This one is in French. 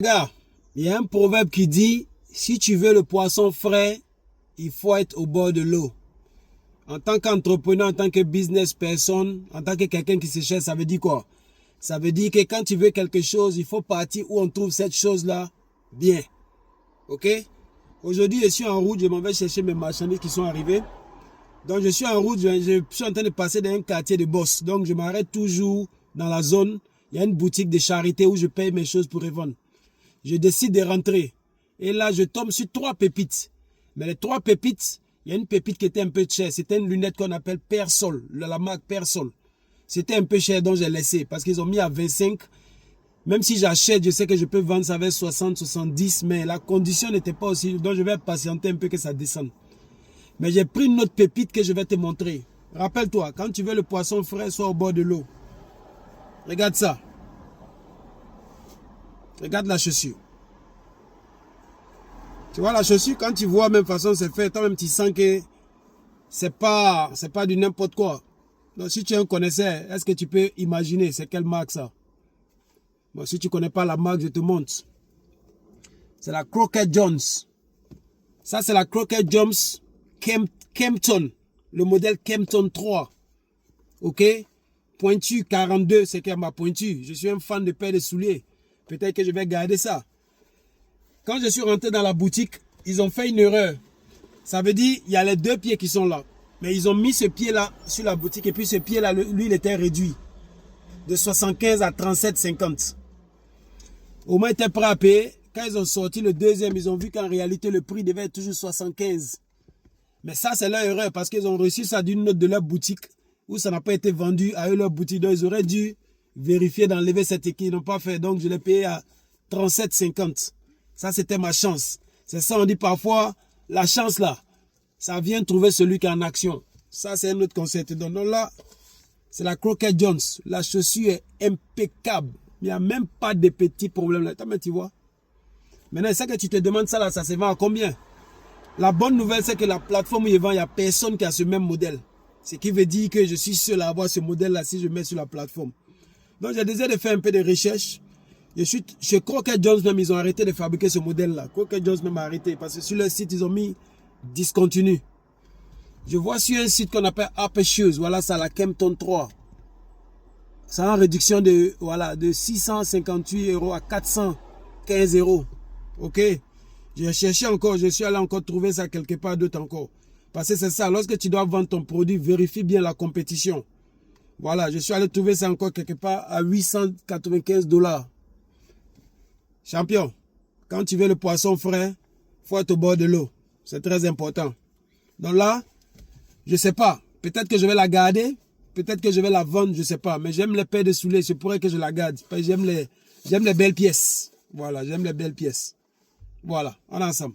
Regarde, il y a un proverbe qui dit, si tu veux le poisson frais, il faut être au bord de l'eau. En tant qu'entrepreneur, en tant que business person, en tant que quelqu'un qui se cherche, ça veut dire quoi? Ça veut dire que quand tu veux quelque chose, il faut partir où on trouve cette chose-là bien. Ok? Aujourd'hui, je suis en route, je m'en vais chercher mes marchandises qui sont arrivées. Donc, je suis en route, je suis en train de passer dans un quartier de boss. Donc, je m'arrête toujours dans la zone. Il y a une boutique de charité où je paye mes choses pour revendre. Je décide de rentrer. Et là, je tombe sur 3 pépites. Mais les 3 pépites, il y a une pépite qui était un peu chère. C'était une lunette qu'on appelle Persol, la marque Persol. C'était un peu cher, donc j'ai laissé. Parce qu'ils ont mis à 25. Même si j'achète, je sais que je peux vendre ça avec 60, 70. Mais la condition n'était pas aussi. Donc je vais patienter un peu que ça descende. Mais j'ai pris une autre pépite que je vais te montrer. Rappelle-toi, quand tu veux le poisson frais, soit au bord de l'eau. Regarde ça. Regarde la chaussure. Tu vois la chaussure, quand tu vois même façon c'est fait, toi-même tu sens que c'est pas du n'importe quoi. Donc si tu es un connaisseur, est-ce que tu peux imaginer c'est quelle marque ça? Bon, si tu connais pas la marque, je te montre. C'est la Crockett Jones. Ça c'est la Crockett Jones Kempton. Le modèle Kempton 3. Ok? Pointu 42, c'est qu'elle m'a pointu. Je suis un fan de paires de souliers. Peut-être que je vais garder ça. Quand je suis rentré dans la boutique, ils ont fait une erreur. Ça veut dire il y a les 2 pieds qui sont là. Mais ils ont mis ce pied-là sur la boutique et puis ce pied-là, lui, il était réduit. De 75 à 37,50. Au moins, ils étaient prêts à payer. Quand ils ont sorti le deuxième, ils ont vu qu'en réalité, le prix devait être toujours 75. Mais ça, c'est leur erreur parce qu'ils ont reçu ça d'une note de leur boutique où ça n'a pas été vendu à eux, leur boutique. Donc, ils auraient dû vérifier d'enlever cette équipe. Ils n'ont pas fait. Donc, je l'ai payé à 37,50. Ça, c'était ma chance. C'est ça, on dit parfois, la chance là, ça vient trouver celui qui est en action. Ça, c'est un autre concept. Donc là, c'est la Crockett Jones. La chaussure est impeccable. Il n'y a même pas de petits problèmes là. Tu vois. Maintenant, c'est que tu te demandes ça là, ça se vend à combien? La bonne nouvelle, c'est que la plateforme où il vend, il n'y a personne qui a ce même modèle. Ce qui veut dire que je suis seul à avoir ce modèle là si je mets sur la plateforme. Donc, j'ai décidé de faire un peu de recherche. Chez Crockett Jones même, ils ont arrêté de fabriquer ce modèle-là. Crockett Jones même a arrêté parce que sur leur site, ils ont mis discontinu. Je vois sur un site qu'on appelle Upper Shoes. Voilà, ça la Kempton 3. Ça a une réduction de, voilà, de 658 € à 415 €. Ok? J'ai cherché encore, je suis allé encore trouver ça quelque part d'autre encore. Parce que c'est ça, lorsque tu dois vendre ton produit, vérifie bien la compétition. Voilà, je suis allé trouver ça encore quelque part à 895 $. Champion, quand tu veux le poisson frais, il faut être au bord de l'eau. C'est très important. Donc là, je ne sais pas. Peut-être que je vais la garder. Peut-être que je vais la vendre, je ne sais pas. Mais j'aime les paires de souliers. Je pourrais que je la garde. J'aime les belles pièces. Voilà, j'aime les belles pièces. Voilà, on est ensemble.